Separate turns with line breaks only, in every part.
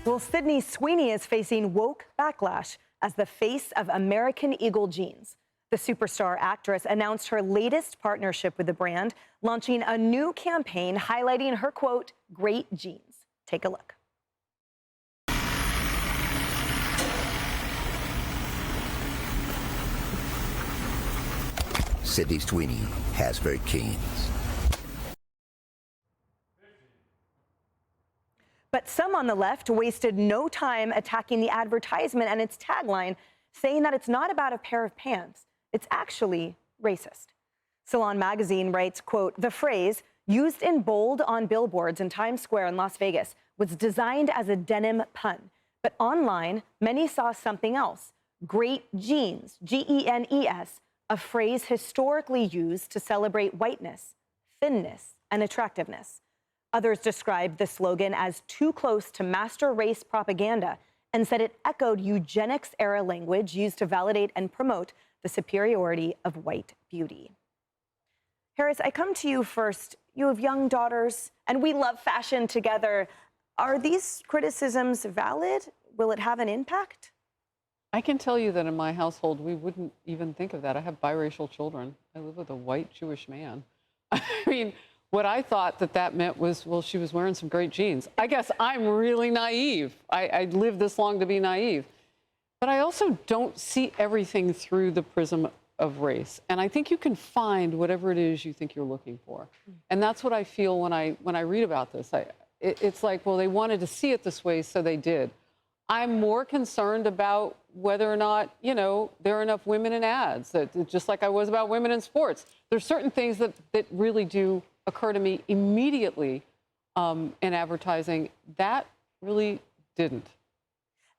Well, Sydney Sweeney is facing woke backlash as the face of American Eagle jeans. The superstar actress announced her latest partnership with the brand, launching a new campaign highlighting her, quote, great jeans. Take a look.
Sydney Sweeney has her jeans.
But some on the left wasted no time attacking the advertisement and its tagline, saying that it's not about a pair of pants. It's actually racist. Salon magazine writes, quote, the phrase, used in bold on billboards in Times Square in Las Vegas, was designed as a denim pun. But online, many saw something else. Great jeans, G-E-N-E-S, a phrase historically used to celebrate whiteness, thinness, and attractiveness. Others described the slogan as too close to master race propaganda and said it echoed eugenics-era language used to validate and promote the superiority of white beauty. Harris, I come to you first. You have young daughters, and we love fashion together. Are these criticisms valid? Will it have an impact?
I can tell you that in my household, we wouldn't even think of that. I have biracial children. I live with a white Jewish man. I mean, what I thought that meant was, well, she was wearing some great jeans. I guess I'm really naive. I lived this long to be naive. But I also don't see everything through the prism of race. And I think you can find whatever it is you think you're looking for. And that's what I feel when I read about this. It's like, well, they wanted to see it this way, so they did. I'm more concerned about whether or not, there are enough women in ads, that just like I was about women in sports. There's certain things that really do occur to me immediately in advertising. That really didn't.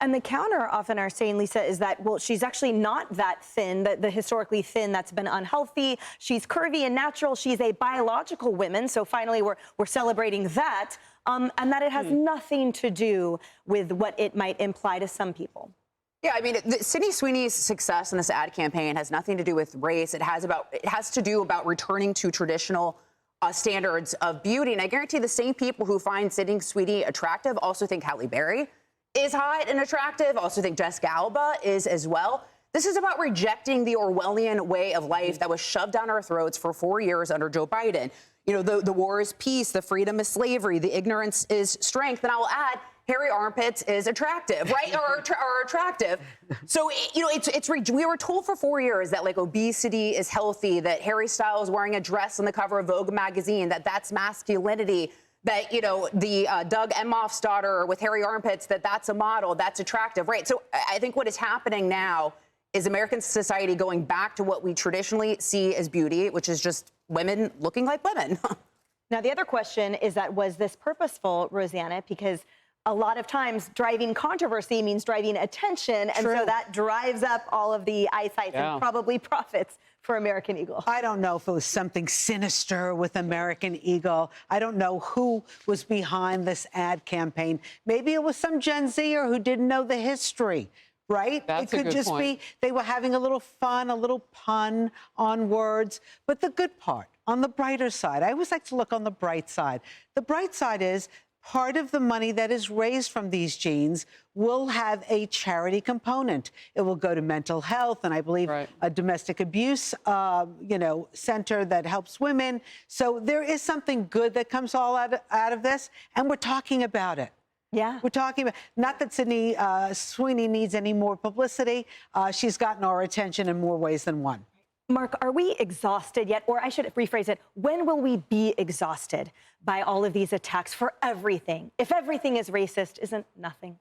And the counter often are saying, Lisa, is that, well, she's actually not that thin, the historically thin that's been unhealthy. She's curvy and natural. She's a biological woman. So finally, we're celebrating that. And that it has nothing to do with what it might imply to some people.
Yeah, I mean, Sydney Sweeney's success in this ad campaign has nothing to do with race. It has to do about returning to traditional standards of beauty. And I guarantee the same people who find Sydney Sweeney attractive also think Halle Berry is hot and attractive, also think Jess Gallup is as well. This is about rejecting the Orwellian way of life that was shoved down our throats for 4 years under Joe Biden. The war is peace, the freedom is slavery, the ignorance is strength. And I will add, hairy armpits is attractive, right? or attractive. So, we were told for 4 years that obesity is healthy, that Harry Styles wearing a dress on the cover of Vogue magazine, that's masculinity, that, the Doug Emhoff's daughter with hairy armpits, that's a model, that's attractive, right? So I think what is happening now is American society going back to what we traditionally see as beauty, which is just women looking like women.
Now, the other question is that, was this purposeful, Rosanna? Because a lot of times driving controversy means driving attention. And so that drives up all of the eyesight and probably profits for American Eagle.
I don't know if it was something sinister with American Eagle. I don't know who was behind this ad campaign. Maybe it was some Gen Zer who didn't know the history, right?
That's
it could just be they were having a little fun, a little pun on words. But the good part, on the brighter side, I always like to look on the bright side. The bright side is part of the money that is raised from these jeans will have a charity component. It will go to mental health and I believe a domestic abuse, center that helps women. So there is something good that comes all out of this, and we're talking about it.
Yeah.
We're talking about, not that Sydney Sweeney needs any more publicity. She's gotten our attention in more ways than one.
Mark, are we exhausted yet? Or I should rephrase it, when will we be exhausted by all of these attacks for everything? If everything is racist, isn't nothing?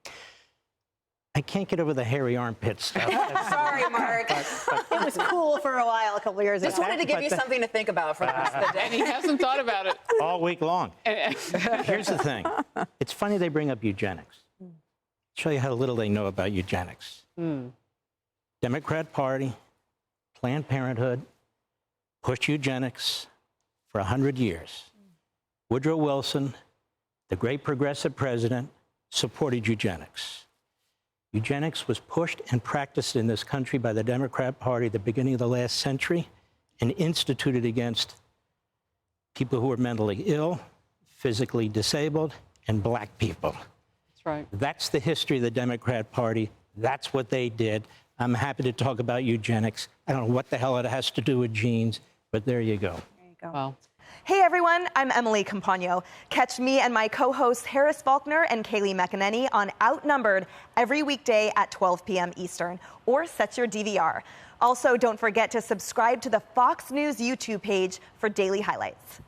I can't get over the hairy armpit stuff.
Sorry, Mark.
It was cool for a while, a couple years ago.
Just wanted to give you something to think about for the rest of the day.
And he hasn't thought about it.
All week long. Here's the thing. It's funny they bring up eugenics. Show you how little they know about eugenics. Democrat Party, Planned Parenthood, pushed eugenics for 100 years. Woodrow Wilson, the great progressive president, supported eugenics. Eugenics was pushed and practiced in this country by the Democrat Party at the beginning of the last century and instituted against people who were mentally ill, physically disabled, and black people.
right.
That's the history of the Democrat Party. That's what they did. I'm happy to talk about eugenics. I don't know what the hell it has to do with genes, but there you go.
There you go.
Wow.
Hey everyone, I'm Emily Campagno. Catch me and my co-hosts Harris Faulkner and Kaylee McEnany on Outnumbered every weekday at 12 p.m. Eastern, or set your DVR. Also, don't forget to subscribe to the Fox News YouTube page for daily highlights.